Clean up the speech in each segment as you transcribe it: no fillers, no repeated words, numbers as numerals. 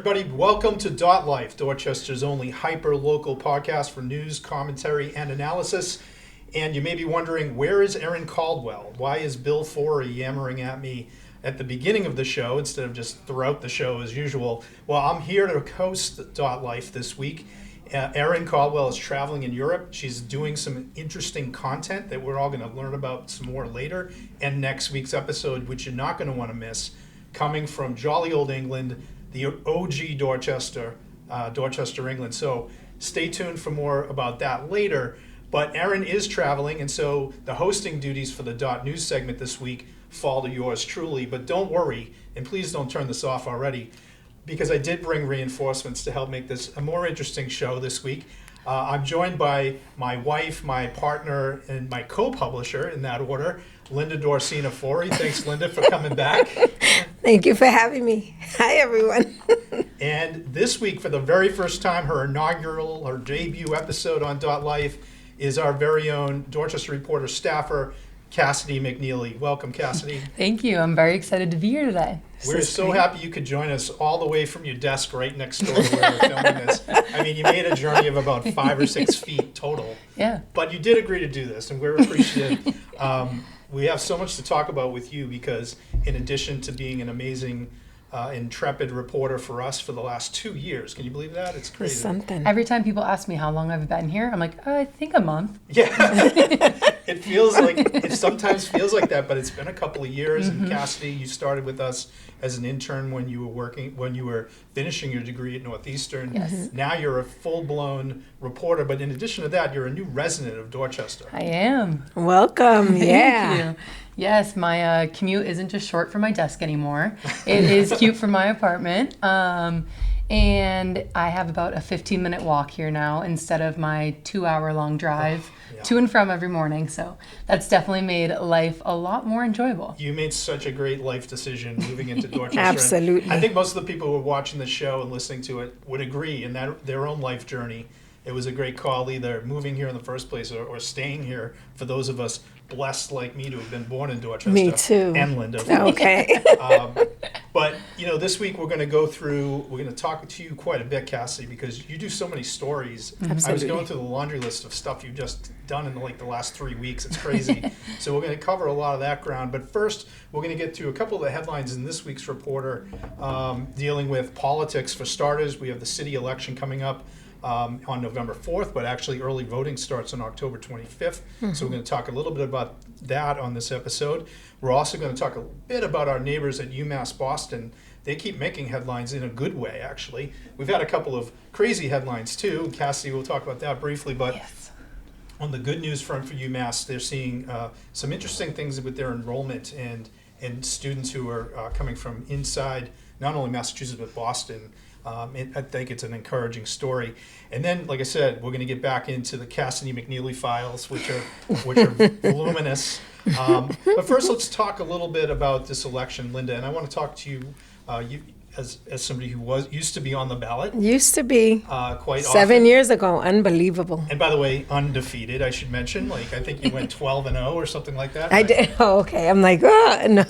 everybody. Welcome to Dot Life, Dorchester's only hyper-local podcast for news, commentary, and analysis. And you may be wondering, where is Erin Caldwell? Why is Bill Forry yammering at me at the beginning of the show instead of just throughout the show as usual? Well, I'm here to host Dot Life this week. Erin Caldwell is traveling in Europe. She's doing some interesting content that we're all going to learn about some more later. And next week's episode, which you're not going to want to miss, coming from jolly old England, the OG Dorchester, England. So stay tuned for more about that later. But Erin is traveling, and so the hosting duties for the .News segment this week fall to yours truly. But don't worry, and please don't turn this off already, because I did bring reinforcements to help make this a more interesting show this week. I'm joined by my wife, my partner, and my co-publisher, in that order, Linda Dorcena Forry. Thanks, Linda, for coming back. Thank you for having me. Hi, everyone. And this week, for the very first time, her debut episode on Dot Life is our very own Dorchester Reporter staffer, Cassidy McNeeley. Welcome, Cassidy. Thank you. I'm very excited to be here today. We're so happy you could join us all the way from your desk right next door to where we're filming this. I mean, you made a journey of about 5 or 6 feet total. Yeah. But you did agree to do this, and we're appreciative. We have so much to talk about with you because in addition to being an amazing, intrepid reporter for us for the last 2 years, can you believe that? It's crazy. Something. Every time people ask me how long I've been here, I'm like, I think a month. Yeah. It sometimes feels like that, but it's been a couple of years. Mm-hmm. And Cassidy, you started with us as an intern when you were finishing your degree at Northeastern. Yes. Now you're a full-blown reporter, but in addition to that, you're a new resident of Dorchester. I am. Welcome. Yeah. Thank you. Yes, my commute isn't just short from my desk anymore. It is cute from my apartment. And I have about a 15-minute walk here now instead of my 2-hour-long drive to and from every morning. So that's definitely made life a lot more enjoyable. You made such a great life decision moving into Dorchester. Absolutely. And I think most of the people who are watching the show and listening to it would agree in that their own life journey. It was a great call, either moving here in the first place or staying here for those of us blessed like me to have been born in Dorchester. Me too. And Linda. Okay. But, this week we're going to talk to you quite a bit, Cassidy, because you do so many stories. Absolutely. I was going through the laundry list of stuff you've just done in the last 3 weeks. It's crazy. So we're going to cover a lot of that ground. But first, we're going to get to a couple of the headlines in this week's Reporter dealing with politics. For starters, we have the city election coming up on November 4th, but actually early voting starts on October 25th. Mm-hmm. So we're going to talk a little bit about that on this episode. We're also going to talk a bit about our neighbors at UMass Boston. They keep making headlines in a good way, actually. We've had a couple of crazy headlines, too. Cassidy will talk about that briefly, but yes. On the good news front for UMass, they're seeing some interesting things with their enrollment and students who are coming from inside, not only Massachusetts, but Boston. I think it's an encouraging story. And then, like I said, we're going to get back into the Cassidy McNeeley files, which are voluminous. But first, let's talk a little bit about this election, Linda. And I want to talk to you, as somebody who used to be on the ballot. Used to be. Quite 7 often. years ago. Unbelievable. And by the way, undefeated, I should mention. I think you went 12-0 or something like that. I did. Oh, okay. I'm like, oh, no.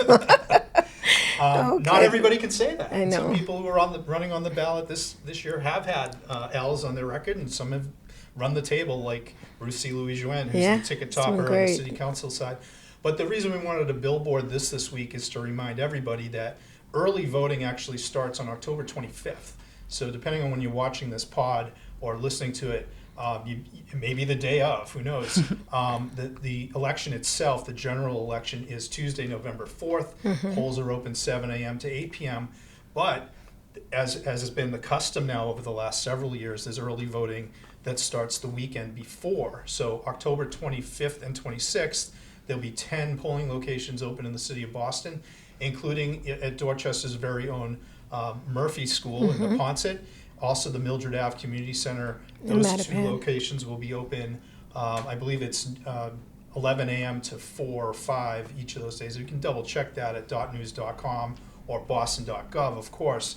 Okay. Not everybody can say that. I know. Some people who are running on the ballot this year have had L's on their record, and some have run the table, like Ruth C. Louis-Jouen, who's the ticket topper on the city council side. But the reason we wanted to billboard this week is to remind everybody that early voting actually starts on October 25th. So depending on when you're watching this pod or listening to it, maybe the day of, who knows. The election itself, the general election, is Tuesday, November 4th. Mm-hmm. Polls are open 7 a.m. to 8 p.m. But as has been the custom now over the last several years, there's early voting that starts the weekend before. So October 25th and 26th, there'll be 10 polling locations open in the city of Boston, including at Dorchester's very own Murphy School in the Ponset. Also, the Mildred Ave Community Center, those two locations will be open. I believe it's 11 a.m. to 4 or 5 each of those days. You can double check that at .news.com or boston.gov, of course.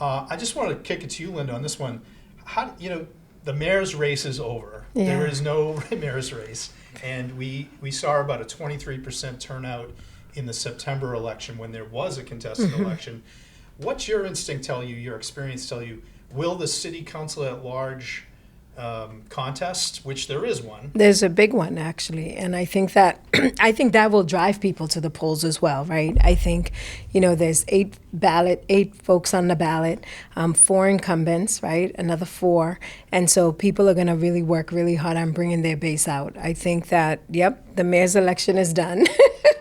I just want to kick it to you, Linda, on this one. The mayor's race is over. Yeah. There is no mayor's race. And we saw about a 23% turnout in the September election when there was a contested election. What's your instinct tell you, your experience tell you, will the city council at large contest, which there is one? There's a big one, actually, and I think that that will drive people to the polls as well, right? I think, there's eight folks on the ballot, 4 incumbents, right? Another 4, and so people are going to really work really hard on bringing their base out. I think that, the mayor's election is done.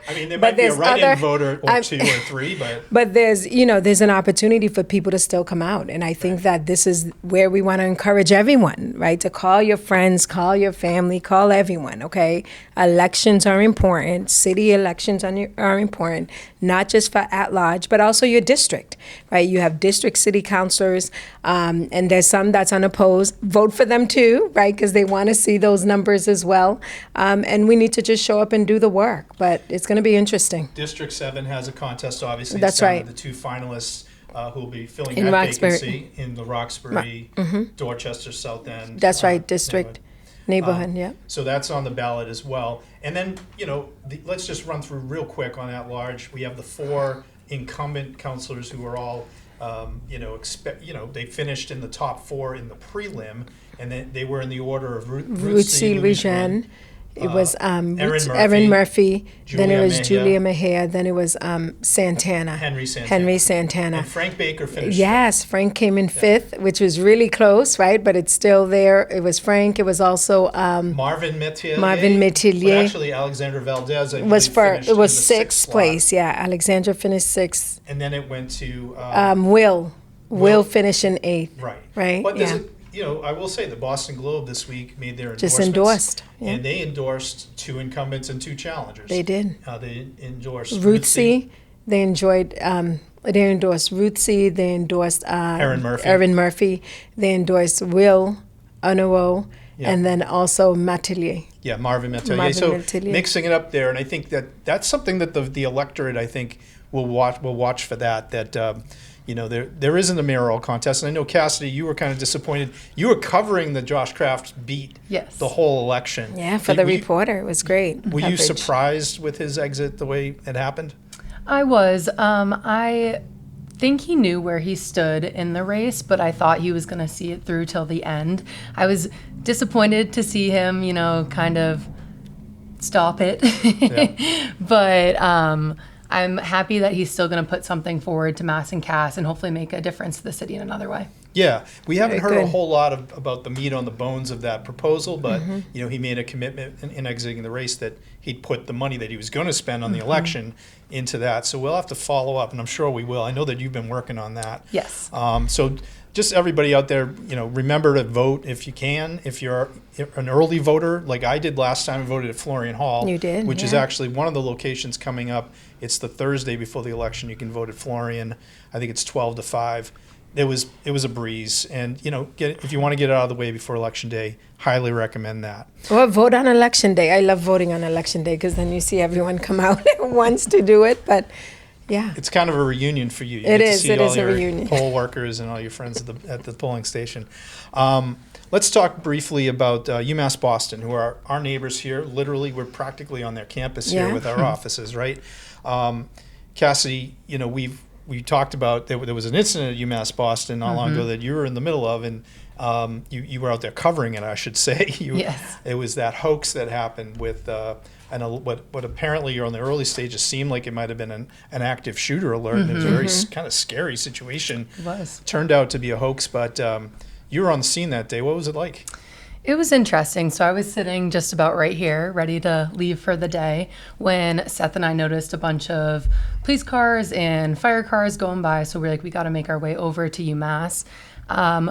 I mean, there might be a write-in voter or 2 or 3, but... But there's an opportunity for people to still come out. And I think that this is where we want to encourage everyone, right? To call your friends, call your family, call everyone, okay? Elections are important. City elections are important, not just for at-large, but also your district, right? You have district city councilors, and there's some that's unopposed. Vote for them too, right? Because they want to see those numbers as well. And we need to just show up and do the work. But it's going to be interesting. District 7 has a contest, obviously. That's it's down right. to the 2 finalists who will be filling In that Roxbury. vacancy in the Roxbury, Dorchester South End. That's right, district neighborhood, yeah. So that's on the ballot as well. And then, let's just run through real quick on at large. We have the 4 incumbent councilors who are all, they finished in the top 4 in the prelim, and then they were in the order of Ruth C. Lejeune. It was Erin Murphy. Then it was Mejia. Julia Mejia. Then it was Santana. Henry Santana. Henry Santana. And Frank Baker finished. Yes, Frank came in 5th, which was really close, right? But it's still there. It was Frank. It was also Marvin Metillier. Metillier. But actually, Alexandra Valdez, I was believe, finished in the 6th slot. place. Yeah, Alexandra finished 6th. And then it went to Will finished in 8th. right. Right. But does it, I will say the Boston Globe this week made their Just endorsements. endorsed. Yeah. And they endorsed 2 incumbents and 2 challengers. They did. They endorsed Ruth C. They endorsed Ruth C. They endorsed Erin Murphy. They endorsed Will Unero, Yeah. and then also Metillier. Yeah, Marvin Metillier. Marvin So Metillier. mixing it up there, and I think that's something that the electorate, I think, will watch for that. There isn't a mayoral contest, and I know, Cassidy, you were kind of disappointed. You were covering the Josh Kraft beat Yes. the whole election. Yeah, for the reporter, it was great. Were you coverage. surprised with his exit the way it happened? I was. I think he knew where he stood in the race, but I thought he was going to see it through till the end. I was disappointed to see him, kind of stop it. Yeah. But I'm happy that he's still going to put something forward to Mass and Cass and hopefully make a difference to the city in another way. Yeah, we haven't Very heard a good. whole lot about the meat on the bones of that proposal, but he made a commitment in exiting the race that he'd put the money that he was going to spend on the election into that. So we'll have to follow up, and I'm sure we will. I know that you've been working on that. Yes. So just everybody out there, remember to vote if you can. If you're an early voter, like I did last time, I voted at Florian Hall. You did, which is yeah. actually one of the locations coming up. It's the Thursday before the election. You can vote at Florian. I think it's 12 to 5. It was a breeze, and if you want to get it out of the way before Election Day, highly recommend that. Or vote on Election Day. I love voting on Election Day because then you see everyone come out at once to do it. But yeah, It's kind of a reunion for you. You It get is. to see It all is a your reunion. poll workers and all your friends at the polling station. Let's talk briefly about UMass Boston, who are our neighbors here. Literally, we're practically on their campus here Yeah. with our offices, right? Cassidy, we talked about there was an incident at UMass Boston not long ago that you were in the middle of, and you were out there covering it, I should say. Yes. It was that hoax that happened with what apparently you're on the early stages seemed like it might have been an active shooter alert. And it was a very kind of scary situation. It was. Turned out to be a hoax, but you were on the scene that day. What was it like? It was interesting. So I was sitting just about right here, ready to leave for the day, when Seth and I noticed a bunch of police cars and fire cars going by. So we're like, we got to make our way over to UMass.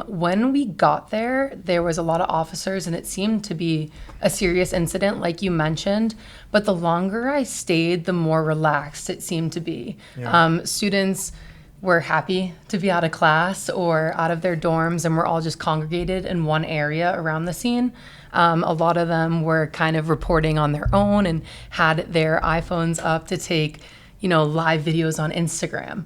When we got there, there was a lot of officers, and it seemed to be a serious incident, like you mentioned. But the longer I stayed, the more relaxed it seemed to be. Yeah. Students were happy to be out of class or out of their dorms, and we're all just congregated in one area around the scene. A lot of them were kind of reporting on their own and had their iPhones up to take live videos on Instagram.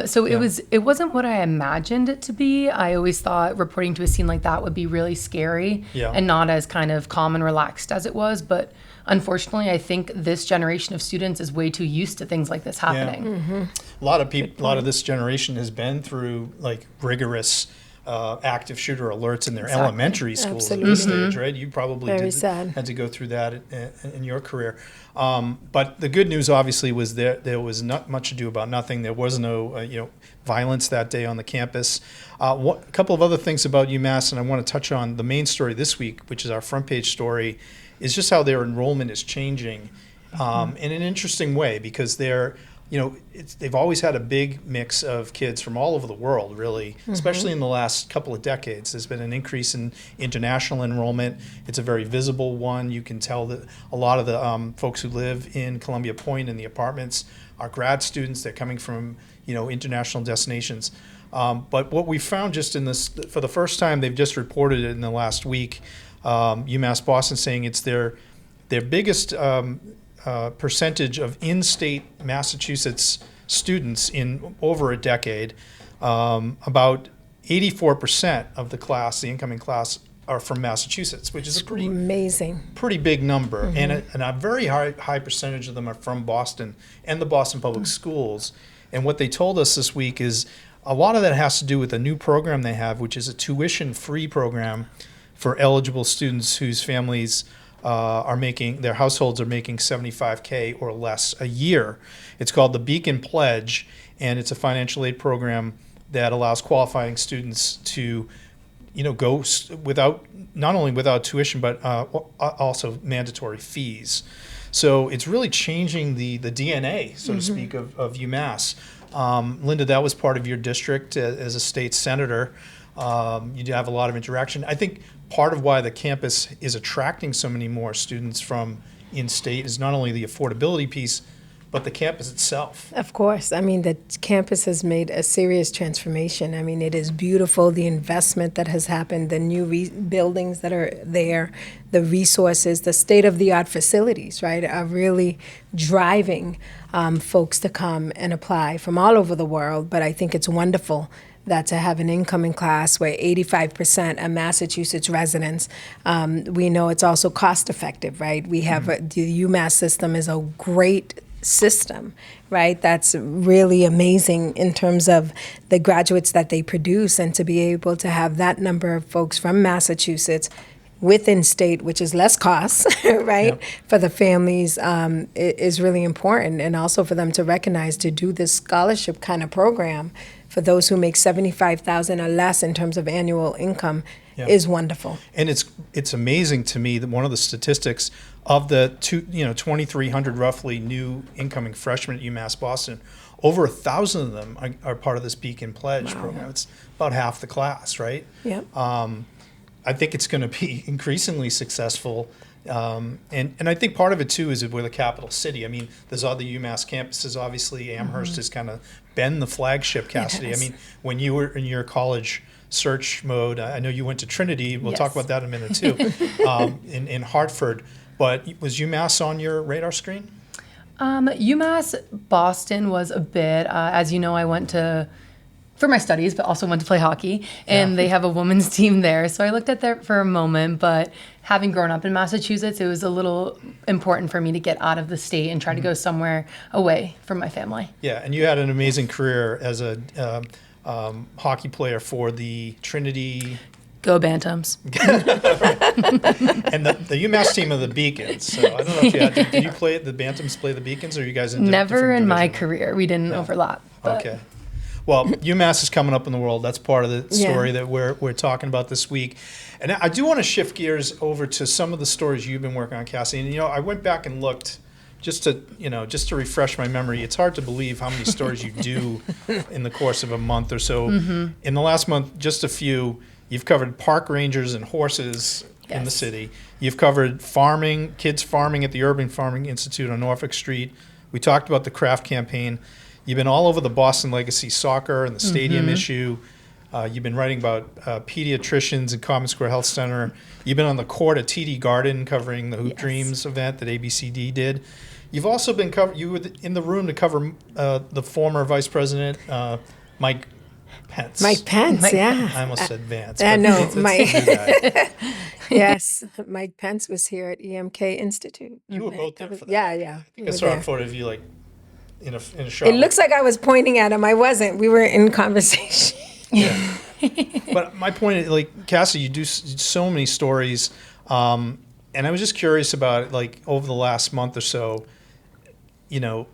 So it wasn't what I imagined it to be. I always thought reporting to a scene like that would be really scary and not as kind of calm and relaxed as it was. But unfortunately, I think this generation of students is way too used to things like this happening. Yeah. Mm-hmm. A lot of this generation has been through like rigorous active shooter alerts in their elementary schools at this stage, right? You probably had to go through that in your career. But the good news, obviously, was there was not much ado about nothing. There was no violence that day on the campus. A couple of other things about UMass, and I want to touch on the main story this week, which is our front page story, is just how their enrollment is changing in an interesting way, because they've always had a big mix of kids from all over the world, really, especially in the last couple of decades. There's been an increase in international enrollment. It's a very visible one. You can tell that a lot of the folks who live in Columbia Point in the apartments are grad students. They're coming from international destinations. But what we found just in this, for the first time, they've just reported it in the last week, UMass Boston saying it's their biggest percentage of in-state Massachusetts students in over a decade. About 84% of the incoming class, are from Massachusetts, which is a pretty big number, and a very high percentage of them are from Boston and the Boston Public Schools. And what they told us this week is a lot of that has to do with a new program they have, which is a tuition-free program for eligible students whose families their households are making $75K or less a year. It's called the Beacon Pledge, and it's a financial aid program that allows qualifying students to, go not only without tuition, but also mandatory fees. So it's really changing the DNA, so to speak, of UMass. Linda, that was part of your district as a state senator. You do have a lot of interaction. I think part of why the campus is attracting so many more students from in-state is not only the affordability piece, but the campus itself. Of course. I mean, the campus has made a serious transformation. I mean, it is beautiful, the investment that has happened, the new buildings that are there, the resources, the state-of-the-art facilities, right, are really driving folks to come and apply from all over the world. But I think it's wonderful that to have an incoming class where 85% are Massachusetts residents. We know it's also cost effective, right? We have the UMass system is a great system, right? That's really amazing in terms of the graduates that they produce, and to be able to have that number of folks from Massachusetts within state, which is less costs, right, for the families, is really important. And also for them to recognize to do this scholarship kind of program for those who make $75,000 or less in terms of annual income is wonderful. And it's amazing to me that one of the statistics of the 2,300 roughly new incoming freshmen at UMass Boston, over 1,000 of them are part of this Beacon Pledge program. It's about half the class, right? Yep. I think it's going to be increasingly successful. And I think part of it, too, is that we're the capital city. I mean, there's other UMass campuses. Obviously, Amherst has kind of been the flagship, Cassidy. I mean, when you were in your college search mode, I know you went to Trinity. We'll talk about that in a minute, too, in Hartford. But was UMass on your radar screen? UMass Boston was a bit. As you know, I went for my studies, but also went to play hockey, and they have a women's team there. So I looked at that for a moment, but having grown up in Massachusetts, it was a little important for me to get out of the state and try to go somewhere away from my family. Yeah, and you had an amazing career as a hockey player for the Trinity. Go Bantams. And the UMass team of the Beacons. So I don't know if you had did you play the Bantams play the Beacons, or are you guys in Never in my division? career. We didn't overlap. But. Okay. Well, UMass is coming up in the world. That's part of the story that we're talking about this week. And I do want to shift gears over to some of the stories you've been working on, Cassie. And I went back and looked just to refresh my memory. It's hard to believe how many stories you do in the course of a month or so. In the last month, just a few. You've covered park rangers and horses in the city. You've covered farming, kids farming at the Urban Farming Institute on Norfolk Street. We talked about the craft campaign. You've been all over the Boston Legacy soccer and the stadium issue. You've been writing about pediatricians and Common Square Health Center. You've been on the court at TD Garden covering the Hoop Dreams event that ABCD did. You've also been you were in the room to cover the former Vice President Mike Pence. Mike Pence, yeah. I almost said Vance. I but know, it's Mike. the new guy. Yes, Mike Pence was here at EMK Institute. You were both there for that. Yeah. I think I saw a photo of you like in a shot. It looks like I was pointing at him. I wasn't. We were in conversation. Yeah. But my point is, like, Cassidy, you do so many stories, and I was just curious about, like, over the last month or so, you know,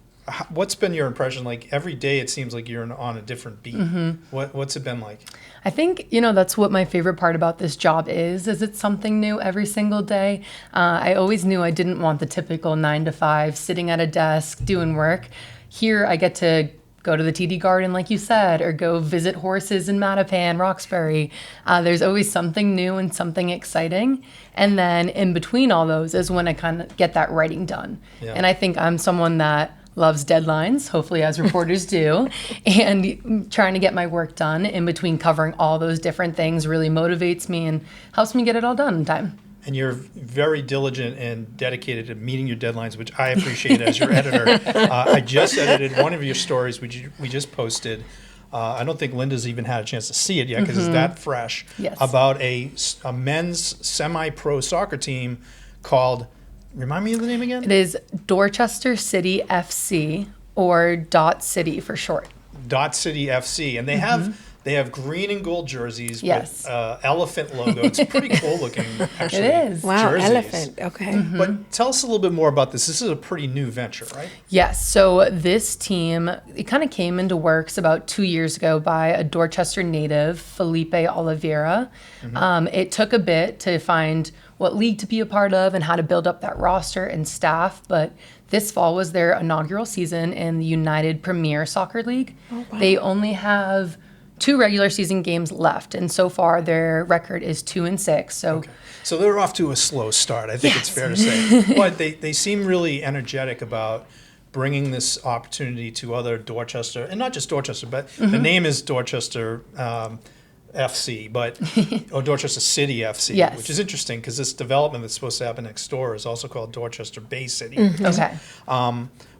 what's been your impression? Like, every day it seems like you're on a different beat. What's it been like? I think, you know, that's what my favorite part about this job is it's something new every single day. I always knew I didn't want the typical 9 to 5 sitting at a desk doing work. Here I get to go to the TD Garden, like you said, or go visit horses in Mattapan, Roxbury. There's always something new and something exciting. And then in between all those is when I kind of get that writing done. Yeah. And I think I'm someone that loves deadlines, hopefully as reporters do, and trying to get my work done in between covering all those different things really motivates me and helps me get it all done in time. And you're very diligent and dedicated to meeting your deadlines, which I appreciate as your editor. I just edited one of your stories, which we just posted. I don't think Linda's even had a chance to see it yet because it's that fresh. Yes. About a men's semi-pro soccer team called, remind me of the name again? It is Dorchester City FC, or Dot City for short. Dot City FC. And they have green and gold jerseys Yes. with elephant logo. It's pretty cool looking, actually. It is. Wow, jerseys. elephant. Okay. But tell us a little bit more about this. This is a pretty new venture, right? Yes. So this team, it kind of came into works about 2 years ago by a Dorchester native, Felipe Oliveira. It took a bit to find what league to be a part of and how to build up that roster and staff, but this fall was their inaugural season in the United Premier Soccer League. Oh, wow. They only have 2 regular season games left, and so far their record is 2-6. So So they're off to a slow start, I think it's fair to say. But they seem really energetic about bringing this opportunity to other Dorchester, and not just Dorchester, but the name is Dorchester FC, or Dorchester City FC, Yes. which is interesting because this development that's supposed to happen next door is also called Dorchester Bay City. Okay.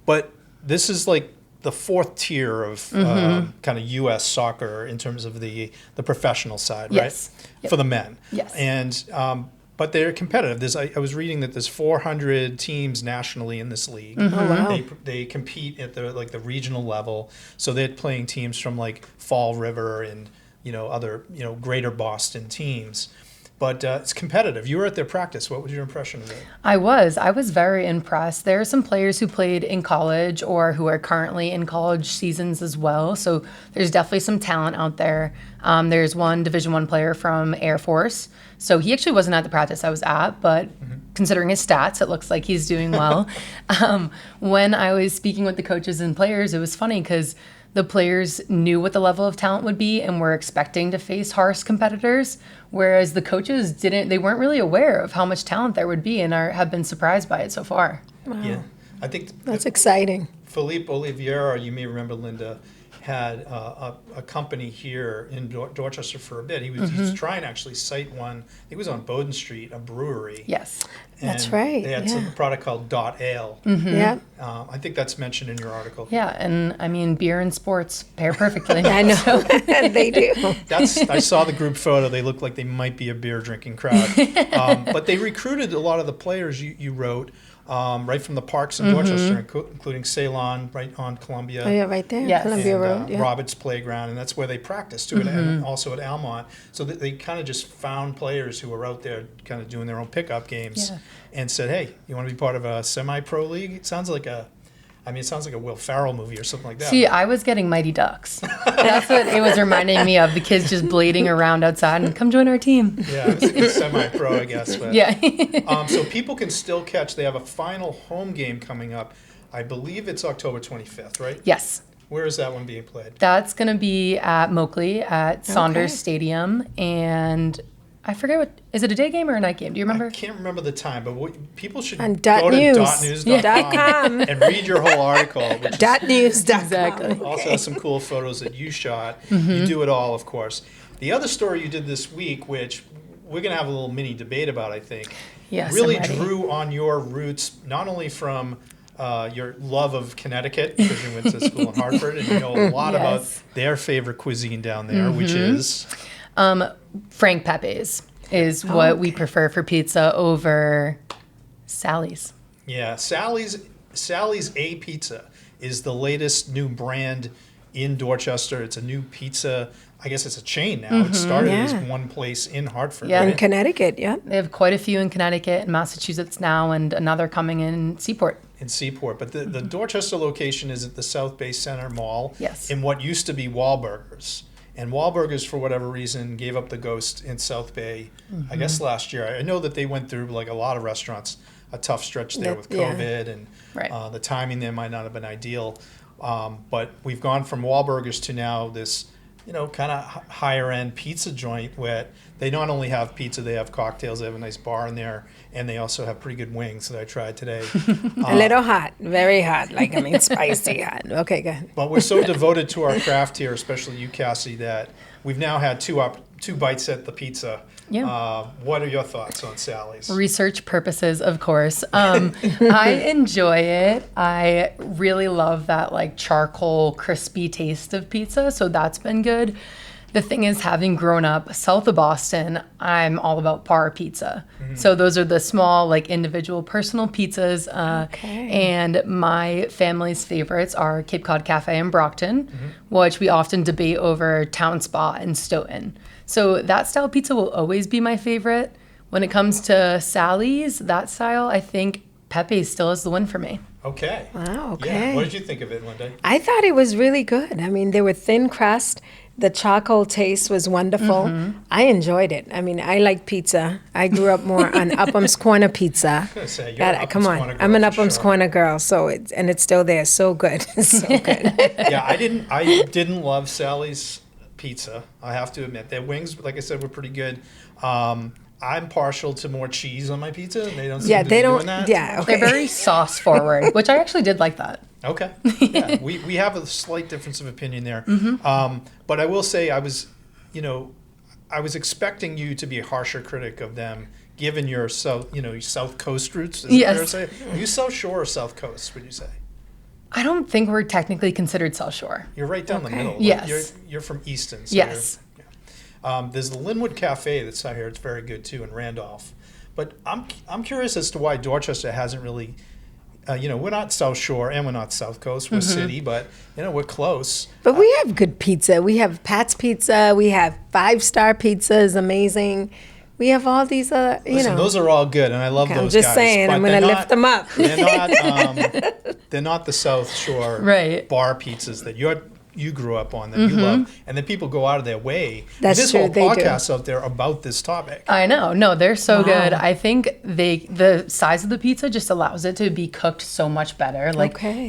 But this is like the 4th tier of kind of U.S. soccer in terms of the professional side, Yes. right? Yep. For the men. Yes. And but they're competitive. I was reading that there's 400 teams nationally in this league. Oh, wow. They compete at the regional level, so they're playing teams from like Fall River and other greater Boston teams. But it's competitive. You were at their practice. What was your impression of it? I was very impressed. There are some players who played in college or who are currently in college seasons as well. So there's definitely some talent out there. There's one Division I player from Air Force. So he actually wasn't at the practice I was at, but considering his stats, it looks like he's doing well. When I was speaking with the coaches and players, it was funny because the players knew what the level of talent would be and were expecting to face harsh competitors, whereas the coaches didn't. They weren't really aware of how much talent there would be and have been surprised by it so far. Wow. Yeah, I think That's exciting. Philippe Oliveira, you may remember, Linda, had a company here in Dorchester for a bit. He was trying to actually cite one. He was on Bowden Street, a brewery. Yes. And That's right, They had yeah. a product called Dot Ale. Yeah. I think that's mentioned in your article. Yeah, and I mean, beer and sports pair perfectly. I know. They do. I saw the group photo. They look like they might be a beer drinking crowd. But they recruited a lot of the players you wrote right from the parks in Dorchester, including Ceylon, right on Columbia. Oh, yeah, right there. Yes. Columbia and Road. Yeah. Roberts Playground, and that's where they practiced too, and also at Almont. So they kind of just found players who were out there kind of doing their own pickup games and said, hey, you want to be part of a semi-pro league? It sounds like a Will Ferrell movie or something like that. See, I was getting Mighty Ducks. That's what it was reminding me of, the kids just blading around outside and come join our team. Yeah, it's semi-pro, I guess. But, Yeah. so people can still catch. They have a final home game coming up. I believe it's October 25th, right? Yes. Where is that one being played? That's going to be at Moakley at Saunders Stadium. And I forget is it a day game or a night game? Do you remember? I can't remember the time, but people should On go to .news. .news.com and read your whole article. Which .news.com. Exactly. also has some cool photos that you shot. You do it all, of course. The other story you did this week, which we're going to have a little mini debate about, I think, Yes, really I'm ready. drew on your roots, not only from your love of Connecticut because you went to school in Hartford, and you know a lot about their favorite cuisine down there, which is Frank Pepe's is what we prefer for pizza over Sally's. Yeah, Sally's A Pizza is the latest new brand in Dorchester. It's a new pizza. I guess it's a chain now. It started as one place in Hartford. Yeah. Right? In Connecticut, yeah. They have quite a few in Connecticut and Massachusetts now, and another coming in Seaport. In Seaport. But the Dorchester location is at the South Bay Center Mall. Yes. In what used to be Wahlburgers. And Wahlburgers, for whatever reason, gave up the ghost in South Bay, I guess last year. I know that they went through, like a lot of restaurants, a tough stretch there with COVID, and the timing there might not have been ideal. But we've gone from Wahlburgers to now this, kind of higher end pizza joint where they not only have pizza, they have cocktails, they have a nice bar in there, and they also have pretty good wings that I tried today. A little hot, very hot, spicy hot. Okay, go ahead. But we're so devoted to our craft here, especially you, Cassidy, that we've now had two bites at the pizza. Yeah. What are your thoughts on Sally's? Research purposes, of course. I enjoy it. I really love that charcoal crispy taste of pizza, so that's been good. The thing is, having grown up south of Boston, I'm all about bar pizza. So those are the small, individual personal pizzas. And my family's favorites are Cape Cod Cafe in Brockton, which we often debate over Town Spa in Stoughton. So that style pizza will always be my favorite. When it comes to Sally's, that style, I think Pepe's still is the one for me. Okay. Wow, okay. Yeah. What did you think of it, Linda? I thought it was really good. I mean, they were thin crust. The charcoal taste was wonderful. I enjoyed it. I mean, I like pizza. I grew up more on Upham's Corner pizza. I was gonna say, you're an Upham's Come on, Corner girl I'm an for Upham's sure. Corner girl. So it's still there. So good, so good. Yeah, I didn't love Sally's pizza. I have to admit, their wings, like I said, were pretty good. I'm partial to more cheese on my pizza, and they don't seem to be doing that. Yeah, okay. They're very sauce forward, which I actually did like that. Okay. Yeah, we have a slight difference of opinion there. But I will say I was expecting you to be a harsher critic of them, given your South Coast roots. Is it fair to say? Are you South Shore or South Coast, would you say? I don't think we're technically considered South Shore. You're right down the middle. Yes. You're from Easton. So Yes. There's the Linwood Cafe that's out here. It's very good too in Randolph. But I'm curious as to why Dorchester hasn't really. We're not South Shore and we're not South Coast. We're city, but we're close. But we have good pizza. We have Pat's Pizza. We have 5-star pizza is amazing. We have all these other, Listen, those are all good, and I love those guys. I'm just saying, I'm going to lift them up. They're not the South Shore bar pizzas that you grew up on, that you love, and then people go out of their way. That's true, There's whole they do. podcasts out there about this topic. I know. No, they're so good. I think the size of the pizza just allows it to be cooked so much better.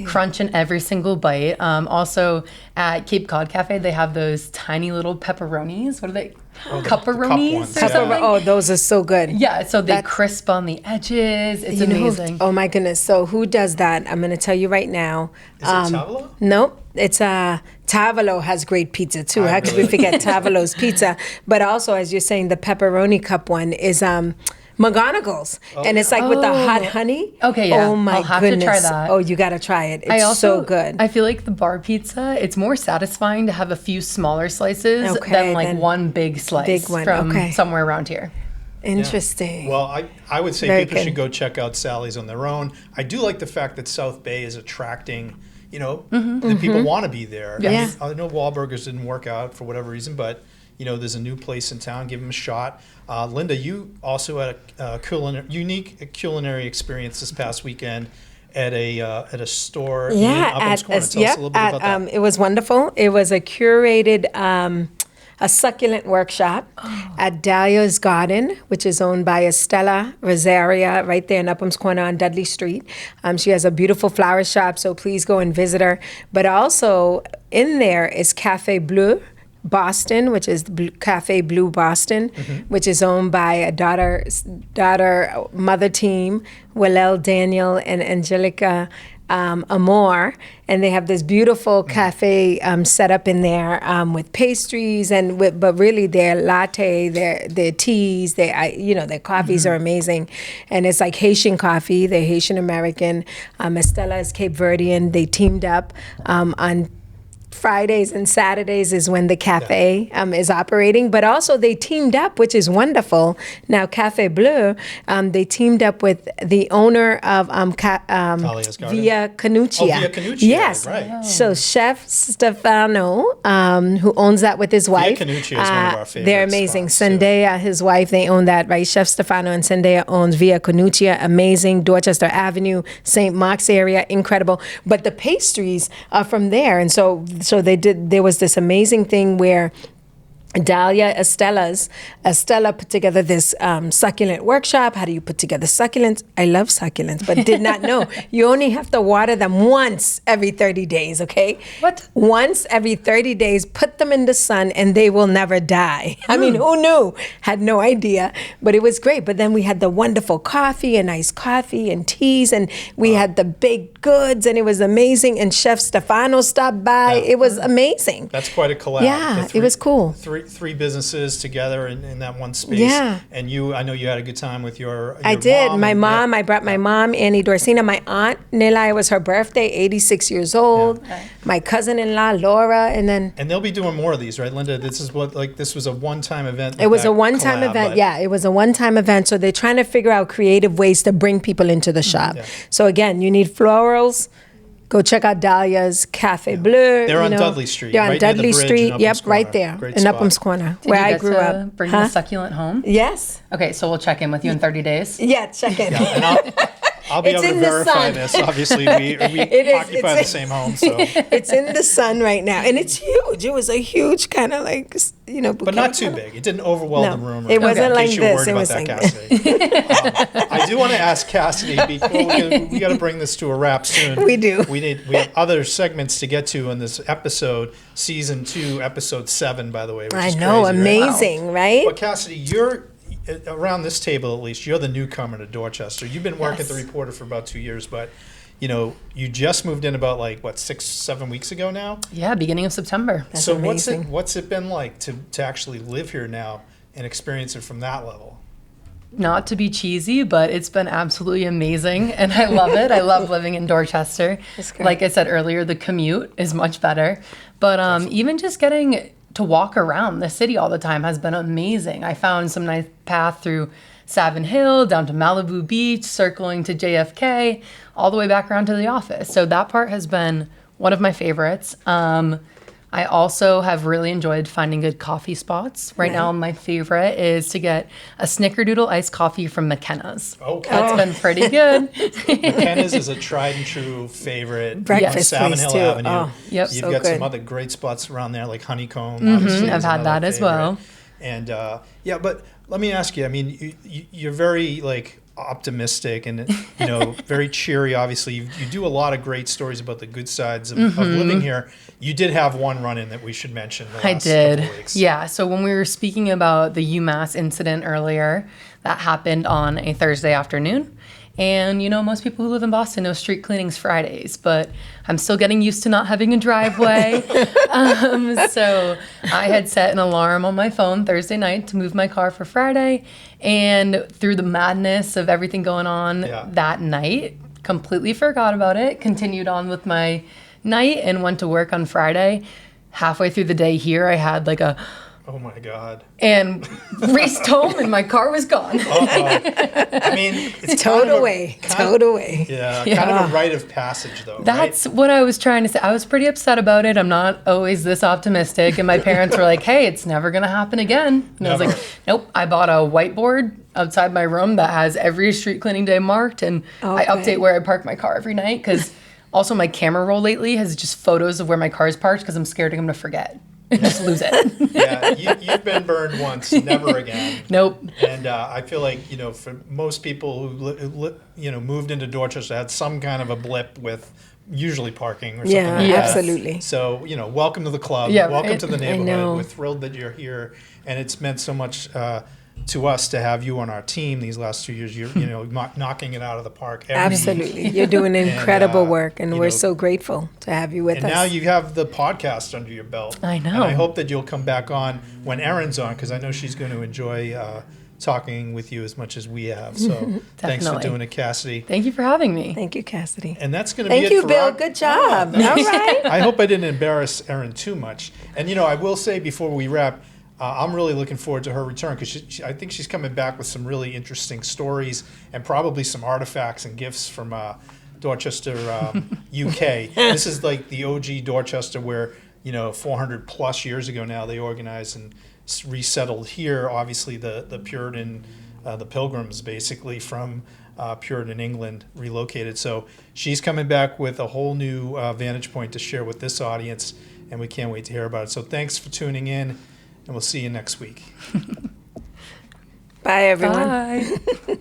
Crunch in every single bite. Also, at Cape Cod Cafe, they have those tiny little pepperonis. What are they? Cupperonis the cup or something? Oh, those are so good. Yeah, so they crisp on the edges. It's amazing. Oh my goodness. So who does that? I'm going to tell you right now. Is it Tavolo? Nope. It's Tavolo has great pizza too. How could we forget Tavolo's pizza? But also, as you're saying, the pepperoni cup one is McGonagall's, and it's with the hot honey. Okay, yeah. Oh my I'll have goodness. to try that. Oh, you got to try it. It's so good. I feel like the bar pizza, it's more satisfying to have a few smaller slices than one big slice from somewhere around here. Interesting. Yeah. Well, I would say Very people good. should go check out Sally's on their own. I do like the fact that South Bay is attracting, that people want to be there. Yes. I know Wahlburgers didn't work out for whatever reason, but there's a new place in town. Give them a shot. Linda, you also had a unique culinary experience this past weekend at a store in Upham's Corner. Tell us a little bit about that. It was wonderful. It was a curated, a succulent workshop at Dahlia's Garden, which is owned by Estella Rosaria, right there in Upham's Corner on Dudley Street. She has a beautiful flower shop, so please go and visit her. But also in there is Cafe Bleu Boston, which is Cafe Blue Boston, which is owned by a daughter mother team, Willel Daniel and Angelica Amor, and they have this beautiful cafe set up in there with pastries but really their latte, their teas, their coffees are amazing, and it's like Haitian coffee. They're Haitian American. Estella is Cape Verdean. They teamed up on Fridays and Saturdays is when the cafe is operating, but also they teamed up, which is wonderful. Now, Cafe Bleu, they teamed up with the owner of Via Canuccia. Oh, Via Canuccia, yes. right. So Chef Stefano, who owns that with his wife. Via Canuccia is one of our favorite They're amazing. spots, too. Zendaya, his wife, they own that, right? Chef Stefano and Zendaya owns Via Canuccia, amazing. Dorchester Avenue, St. Mark's area, incredible. But the pastries are from there, and so there was this amazing thing where Estella put together this succulent workshop. How do you put together succulents? I love succulents, but did not know. You only have to water them once every 30 days, okay? What? Once every 30 days, put them in the sun and they will never die. I mean, who knew? Had no idea, but it was great. But then we had the wonderful coffee and iced coffee and teas, and we had the baked goods, and it was amazing. And Chef Stefano stopped by. It was amazing. That's quite a collab. Yeah, it was cool. Three businesses together in that one space. Yeah. And I know you had a good time with your I did. mom. My mom, I brought my mom, Annie Dorcena, my aunt, Nila, it was her birthday, 86 years old. My cousin-in-law, Laura, and then... And they'll be doing more of these, right, Linda? This was a one-time event. It was a one-time event, it was a one-time event. So they're trying to figure out creative ways to bring people into the shop. Yeah. So again, you need florals. Go check out Dahlia's Cafe Bleu. They're on Dudley Street, They're on right near the Dudley bridge Street. in Yep, Upham's right Corner. there Great in spot. Upham's Corner, Did where you I get grew to up. bring the succulent home? Yes. Okay, so we'll check in with you in 30 days. Yeah, check in. And I'll be It's able to in the verify sun. this. Obviously, we is. occupy It's the same home, so. It's in the sun right now, and it's huge. It was a huge kind of But not too big. It didn't overwhelm the room. It wasn't in like case you were this. worried It about was that, like Cassidy. I do want to ask Cassidy, before we got to bring this to a wrap soon. We do. We have other segments to get to in this episode, season 2, episode 7, by the way. Which I is know, crazy, right? amazing, right? But Cassidy, you're around this table at least. You're the newcomer to Dorchester. You've been working at the Reporter for about 2 years, but you just moved in about 6-7 weeks ago now. Yeah, beginning of September. That's so amazing. what's it been like to actually live here now and experience it from that level? Not to be cheesy, but it's been absolutely amazing, and I love it. I love living in Dorchester. That's great. Like I said earlier, the commute is much better, but even just getting to walk around the city all the time has been amazing. I found some nice path through Savin Hill, down to Malibu Beach, circling to JFK, all the way back around to the office. So that part has been one of my favorites. I also have really enjoyed finding good coffee spots. Right now, my favorite is to get a Snickerdoodle iced coffee from McKenna's. Okay. That's been pretty good. McKenna's is a tried and true favorite. Breakfast on Savin place, Hill too. Avenue. Oh, yep. You've so got good. some other great spots around there, like Honeycomb. Obviously, I've is had another that as favorite. well. And but let me ask you. I mean, you're very optimistic and very cheery. Obviously, you do a lot of great stories about the good sides of living here. You did have one run-in that we should mention. The last couple of weeks. Yeah. So when we were speaking about the UMass incident earlier, that happened on a Thursday afternoon. And, most people who live in Boston know street cleaning's Fridays, but I'm still getting used to not having a driveway. So I had set an alarm on my phone Thursday night to move my car for Friday. And through the madness of everything going on that night, completely forgot about it, continued on with my night and went to work on Friday. Halfway through the day here, I had Oh my God. and raced home and my car was gone. I mean, it's Towed away. Yeah, kind of a rite of passage, though. That's what I was trying to say. I was pretty upset about it. I'm not always this optimistic. And my parents were like, hey, it's never going to happen again. And I was like, nope. I bought a whiteboard outside my room that has every street cleaning day marked. And I update where I park my car every night. Because also my camera roll lately has just photos of where my car is parked because I'm scared I'm going to forget. And just lose it. Yeah, you've been burned once, never again. Nope. And I feel like, for most people who, moved into Dorchester had some kind of a blip with usually parking or something like that. Absolutely. So, welcome to the club. Yeah, welcome right. to the I know. neighborhood. We're thrilled that you're here. And it's meant so much to us to have you on our team these last 2 years. You're knocking it out of the park. Every Absolutely. You're doing incredible work, and we're know, so grateful to have you with us. And now you have the podcast under your belt. I know. And I hope that you'll come back on when Erin's on, because I know she's going to enjoy talking with you as much as we have. So thanks for doing it, Cassidy. Thank you for having me. Thank you, Cassidy. And that's going to be Thank it you, for Bill. our- Good job. Oh, All right. I hope I didn't embarrass Erin too much. And, I will say before we wrap, I'm really looking forward to her return, because I think she's coming back with some really interesting stories and probably some artifacts and gifts from Dorchester, UK. This is like the OG Dorchester where, 400 plus years ago now they organized and resettled here. Obviously the Puritan, the Pilgrims basically from Puritan England relocated. So she's coming back with a whole new vantage point to share with this audience, and we can't wait to hear about it. So thanks for tuning in, and we'll see you next week. Bye, everyone. Bye.